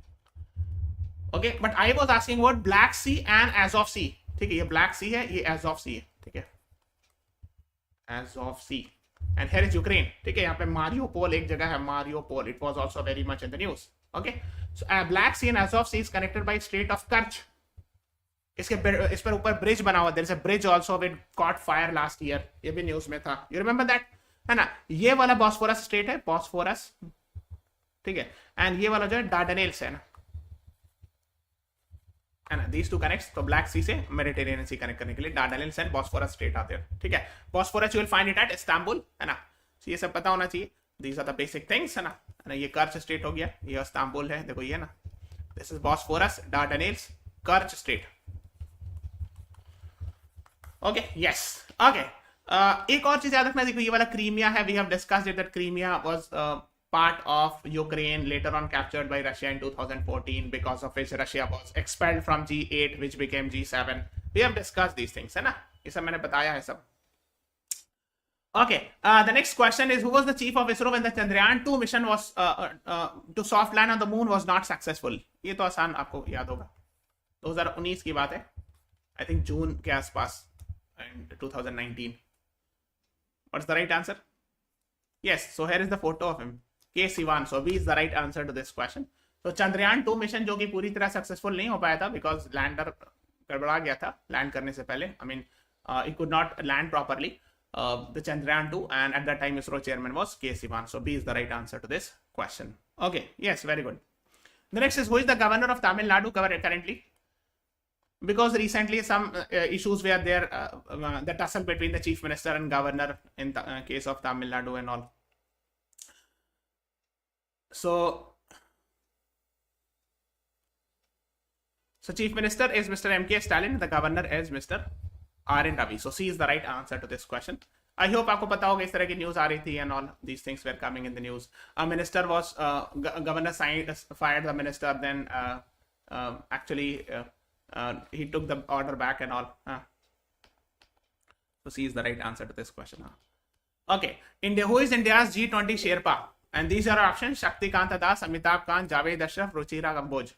okay, but I was asking about Black Sea and Azov Sea. ठीक है, ये ब्लैक सी है, ये एज़ोव सी है. ठीक है, Azov sea. And here is Ukraine. ठीक है, यहाँ पे मारियोपोल एक जगह है, Mariupol. It was also very much in the news. Okay, so Black Sea and Azov Sea is connected by Strait of Kerch. इस पर ऊपर ब्रिज बना हुआ. There is a bridge also which caught fire last year. ये भी news में था. You remember that? है ना. ये वाला बॉस्फोरस स्टेट है, बॉस्फोरस. ठीक है, एंड ये वाला जो है डार्डेनेल्स है ना. These two connects. तो ब्लैक सी से मेडिटेरेनियन सी कनेक्ट करने के लिए डार्डेनेल्स एंड बॉस्फोरस स्टेट आते हैं. ठीक है, Bosphorus you will find it at Istanbul, है ना. ये सब पता होना चाहिए. These are the basic things, है ना. ये कर्च स्टेट हो गया, ये इस्तांबुल है, देखो ये ना. This is Bosphorus, Dardanelles, Kerch strait. Okay, yes, okay. एक और चीज याद रखना, देखो ये वाला क्रीमिया है. We have discussed it that Crimea was part of Ukraine, later on captured by Russia in 2014, because of which Russia was expelled from G8, which became G7. We have discussed these things, है ना. ये सब मैंने बताया है सब. Okay, the next question is, who was the chief of ISRO when the Chandrayaan-2 mission was to soft land on the moon was not successful? ये तो आसान आपको याद होगा. 2019 की बात है, I think जून के आसपास, and 2019. What's the right answer? Yes, so here is the photo of him. 𝗟𝗲𝗴𝗃। So B is the right answer to this question. तो चंद्रयान 2 मिशन जो कि पूरी तरह सक्सेसफुल नहीं हो पाया था बिकॉज लैंडर गड़बड़ा गया था लैंड करने से पहले. I mean it could not land properly, the Chandrayaan 2, and at that time ISRO chairman was 𝗟𝗲𝗴𝗃. So B is the right answer to this question. Okay, yes, very good. The next is, who is the governor of Tamil Nadu currently? Because recently some issues were there, the tussle between the chief minister and governor in the case of Tamil Nadu and all. So chief minister is Mr. M.K. Stalin, the governor is Mr. R.N. Ravi. So C is the right answer to this question. I hope आपको पता होगा इस तरह की news आ रही थी and all these things were coming in the news. A minister was governor fired the minister, then actually he took the order back and all. So C is the right answer to this question. Okay, India. Who is India's G20 Sherpa? And these are our options: Shaktikanta Das, Amitabh Kant, Javed Ashraf, Ruchira Kamboj.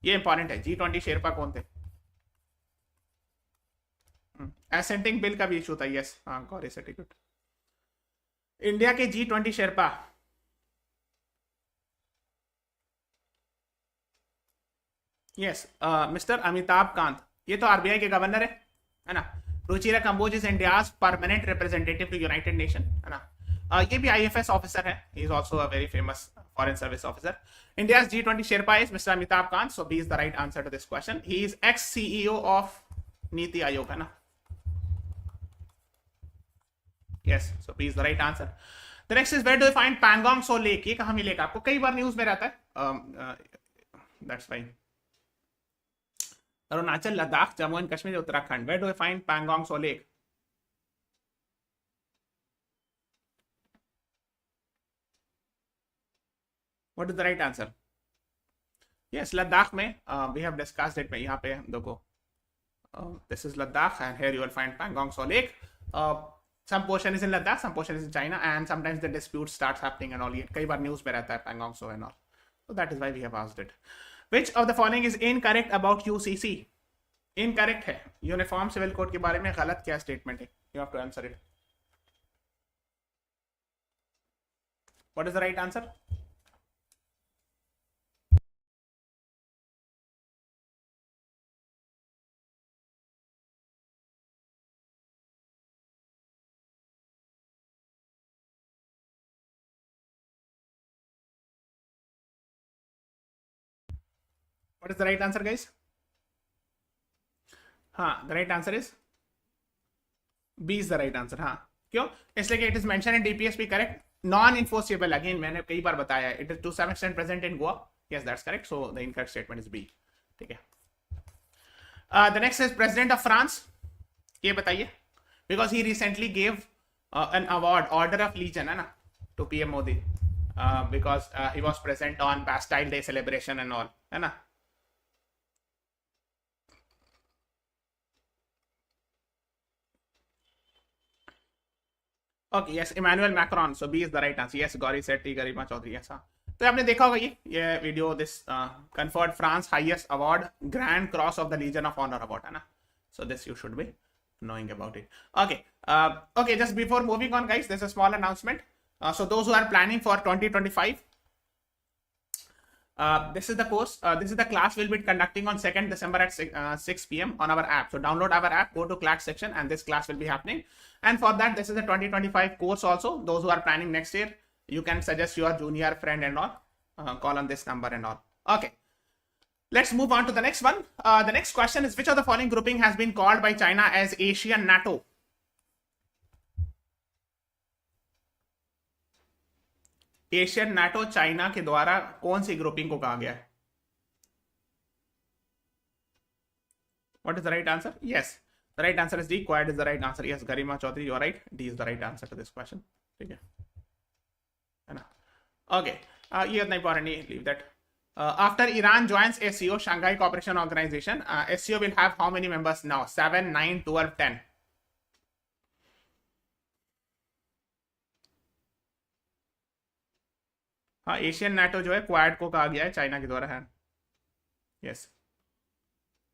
ये important है. G20 Sherpa कौन थे? एसेंटिंग bill का भी issue था. Yes, हाँ, Gauri certificate. India के G20 sherpa. Yes, mister Amitabh Kant. ये तो आरबीआई के गवर्नर है ना. Ruchira Kamboj is India's permanent representative to United Nation, है ना. ये भी आईएफएस ऑफिसर है. He is also a very famous foreign service officer. India's G20 Sherpa is Mr. Amitabh Kant. So B is the right answer to this question. He is ex-CEO of Niti Aayog, है ना. Yes, so B is the right answer. The next is, where do you find Pangong Tso Lake? ये कहाँ मिलेगा आपको? कई बार news में रहता है. That's fine. Arunachal, Ladakh, Jammu and Kashmir, Uttarakhand. Where do you find Pangong Tso Lake? What is the right answer? Yes, Ladakh में we have discussed it. यहाँ पे देखो, this is Ladakh and here you will find Pangong Tso Lake. Some portion is in Ladakh, some portion is in China, and sometimes the dispute starts happening and all. ये कई बार news में रहता है Pangong Tso and all. So that is why we have asked it. Which of the following is incorrect about UCC? Incorrect है. Uniform civil code के बारे में गलत क्या स्टेटमेंट है? You have to answer it. What is the right answer? What is the right answer, guys? हाँ, the right answer is B is the right answer. हाँ, क्यों? इसलिए कि it is mentioned in DPSP, correct? Non-enforceable, again मैंने कई बार बताया है. It is to some extent present in Goa. Yes, that's correct. So the incorrect statement is B. ठीक है. The next is President of France. ये बताइए. Because he recently gave an award, Order of Legion, है ना, to PM Modi. Because he was present on Bastille Day celebration and all, है ना. Okay, yes, Emmanuel Macron. So B is the right answer. Yes, Gauri said 𝗟𝗲𝗴𝗃 Chaudhary. Yes, हाँ. तो आपने देखा होगा ये video. This conferred France highest award, Grand Cross of the Legion of Honor award, है ना. So this you should be knowing about it. Okay, okay. Just before moving on, guys, there's a small announcement. So those who are planning for 2025, this is the course. This is the class we'll be conducting on 2nd December at 6 p.m. on our app. So download our app, go to CLAT section, and this class will be happening. And for that, this is a 2025 course also. Those who are planning next year, you can suggest your junior friend and all. Call on this number and all. Okay. Let's move on to the next one. The next question is, which of the following grouping has been called by China as Asian NATO? Asian NATO China के द्वारा कौन सी grouping को कहा गया है? What is the right answer? Yes, the right answer is D. Quad is the right answer. Yes, Garima Chaudhary, you are right. D is the right answer to this question. ठीक है ना? Okay, ये इतना important नहीं, leave that. After Iran joins SCO, Shanghai Cooperation Organization, SCO will have how many members now? 7, 9, 12, 10. हाँ, Asian NATO जो है quad को कहा गया है चाइना के द्वारा है. Yes,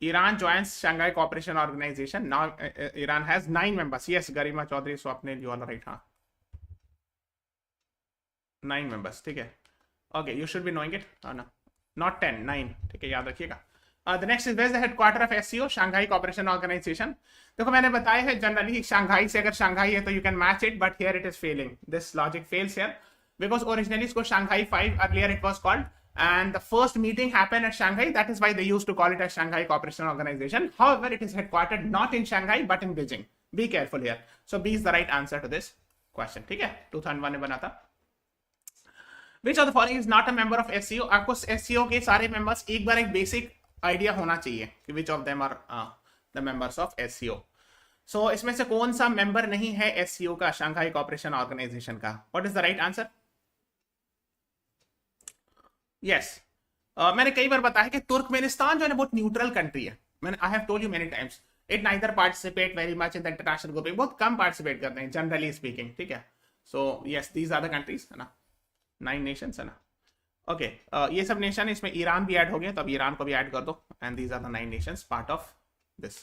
Iran joins Shanghai Cooperation Organization. Now Iran has 9 members. Yes, Garima Chaudhary, Swapnil, you are right. हाँ, 9 members, ठीक है. Okay, you should be knowing it. No, not 10, 9. ठीक है, याद रखिएगा. The next is where's the headquarter of SCO, Shanghai Cooperation Organization. देखो मैंने बताया है जनरली शंघाई से, अगर शंघाई है तो you can match it, but here it is failing. This logic fails here because originally इसको Shanghai 5 earlier it was called, and the first meeting happened at Shanghai. That is why they used to call it as Shanghai Cooperation Organization. However, it is headquartered not in Shanghai but in Beijing. Be careful here. So B is the right answer to this question. ठीक है, 2001 में बना था. Which of the following is not a member of SCO? आपको SCO के सारे members एक बार एक basic idea होना चाहिए कि which of them are the members of SCO. So इसमें से कौन सा member नहीं है SCO का, Shanghai Cooperation Organization का? What is the right answer? Yes. मैंने कई बार बताया कि तुर्कमेनिस्तान जो है बहुत न्यूट्रल कंट्री है. मैंने I have told you many times. It neither participate very much in the international grouping. बहुत कम participate करते हैं generally speaking. ठीक है. So yes, these are the countries है ना. 9 nations है ना. ओके, ये सब नेशन, इसमें ईरान भी ऐड हो गया, तो अब ईरान को भी ऐड कर दो. And these are the 9 nations part of this.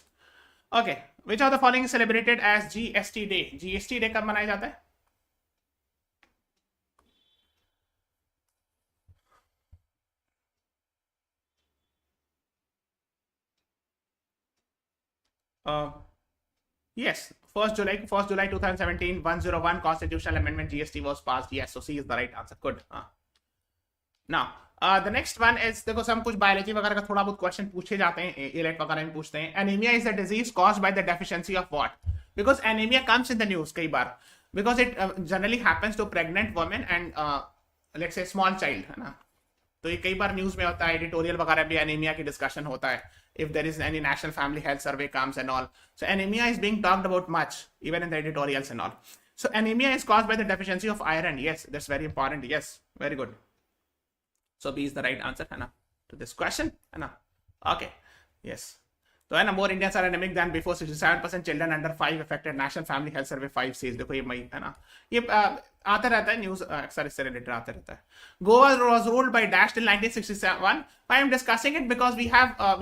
Okay, which of the following celebrated as GST day? GST day कब मनाया जाता है? Yes, 1st July 2017, 101 constitutional amendment GST was passed. Yes, so C is the right answer. Good. Now, the next one is, देखो सब कुछ biology वगैरह का थोड़ा बहुत क्वेश्चन पूछे जाते हैं, इलेक्ट वगैरह में पूछते हैं. Anaemia is the disease caused by the deficiency of what? Because anaemia comes in the news कई बार, because it generally happens to pregnant women and let's say small child, है ना. तो ये कई बार न्यूज में होता है, एडिटोरियल वगैरह भी एनीमिया की डिस्कशन होता है. If there is any national family health survey comes and all, so anemia is being talked about much even in the editorials and all. So anemia is caused by the deficiency of iron. Yes, that's very important. Yes, very good. So B is the right answer, है ना, to this question, है ना. Okay, yes. तो है ना, more Indians are anemic than before. 67% children under 5 affected. National Family Health Survey 5 says. देखो ये मई है ना, ये आता रहता है न्यूज, अक्सर इससे रिलेटेड आता रहता है. Goa was ruled by Dash till 1967. I am discussing it because we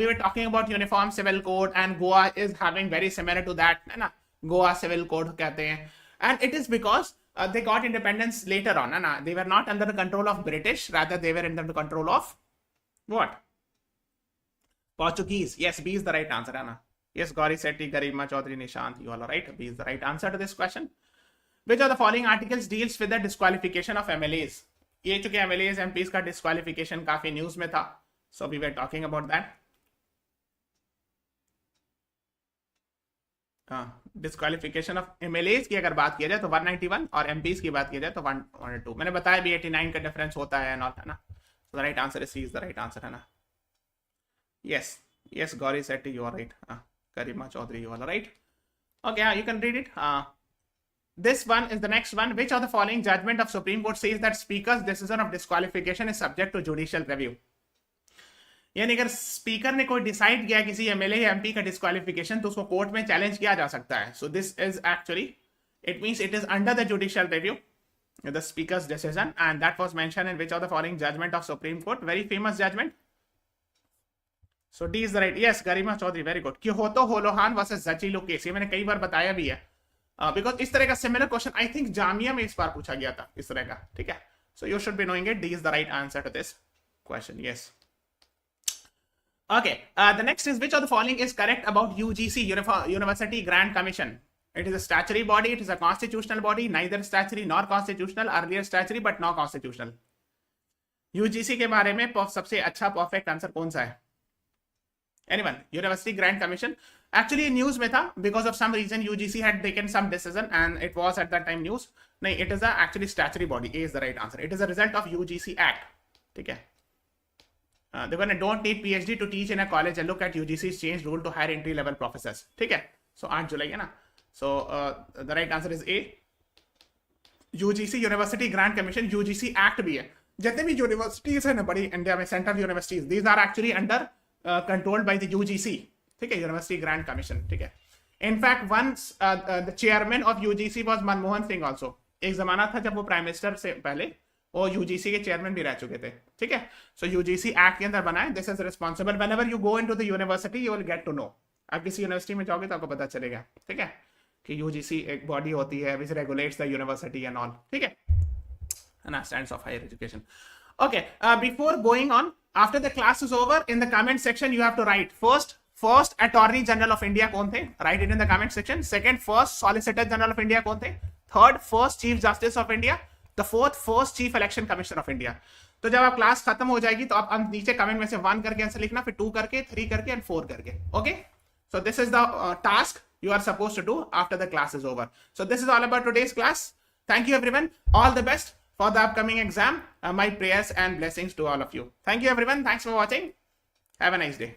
were talking about Uniform Civil Code and Goa is having very similar to that, है ना. Goa Civil Code कहते हैं, and it is because they got independence later on, है ना. They were not under the control of British, rather they were under the control of what? Portuguese. Yes, B is the right answer, है ना. Yes, 𝗟𝗲𝗴𝗏 𝗥𝗲𝗄𝗏 𝗟𝗏 Nishant, you are right. B is the right answer to this question. Which of the following articles deals with the disqualification of MLAs? ये चूंकि MLAs MPs का disqualification काफी news में था, so we were talking about that. Disqualification of MLAs की अगर बात किया जाए तो 191 और MPs की बात किया जाए तो 102. मैंने बताया भी 89 का डिफरेंस होता है नॉट, है ना. So the right answer is C is the right answer, है ना. Yes, yes, 𝗟𝗲𝗴𝗏, you are right. 𝗟𝗲𝗄𝗏 𝗟𝗏, you are right. Okay, you can read it. This one is the next one. Which of the following judgment of Supreme Court says that Speaker's decision of disqualification is subject to judicial review? यानी अगर speaker ने कोई decide किया किसी MLA या MP का disqualification, तो उसको कोर्ट में चैलेंज किया जा सकता है. So this is actually, it means it is under the judicial review, the Speaker's decision, and that was mentioned in which of the following judgment of Supreme Court? Very famous judgment. So D is the right. Yes, Garima Chaudhary, very good. 𝗟𝗄𝗏𝗀 versus ज़चीलो case, ये मैंने कई बार बताया भी है. Because इस तरह का similar question I think Jamia में इस बार पूछा गया था इस तरह का. ठीक है, so you should be knowing it. D is the right answer to this question. Yes. Okay, the next is which of the following is correct about UGC, University Grant Commission? It is a statutory body, it is a constitutional body, neither statutory nor constitutional, earlier statutory but not constitutional. UGC के बारे में सबसे अच्छा perfect answer कौन सा है? Anyone? University Grant Commission. Actually news में था, because of some reason UGC had taken some decision and it was at that time news. नहीं, it is a actually statutory body. A is the right answer. It is a result of UGC Act. ठीक है. They're going to don't need PhD to teach in a college and look at UGC's changed rule to hire entry level professors. ठीक है. So 8 जुलाई है ना. So the right answer is A. UGC University Grant Commission, UGC Act भी है. जितने भी universities है ना बड़ी इंडिया में, central universities, these are actually under controlled by the UGC. ठीक है, University Grant Commission. ठीक है. In fact, once the chairman of UGC was Manmohan Singh also. एक जमाना था जब वो प्राइम मिनिस्टर से पहले वो यूजीसी के चेयरमैन भी रह चुके थे. ठीक है. सो यूजीसी एक्ट के अंदर बनाए. This is responsible whenever you go into the university you will get to know. आप किसी यूनिवर्सिटी में जाओगे तो आपको पता चलेगा. ठीक है, कि यूजीसी एक बॉडी होती है which regulates the university and all. ठीक है. standards of higher education. Okay, before going on, after the class is over, in the comment section you have to write first Attorney General of India कौन थे, write it in the comment section. Second, first Solicitor General of India कौन थे. Third, first Chief Justice of India. The fourth, first Chief Election Commissioner of India. तो जब आप class खत्म हो जाएगी तो आप नीचे कमेंट में से 1 करके आंसर लिखना, फिर 2 करके, 3 करके एंड 4 करके. Okay, so this is the task you are supposed to do after the class is over. So this is all about today's class. Thank you everyone. All the best for the upcoming exam. My prayers and blessings to all of you. Thank you everyone. Thanks for watching. Have a nice day.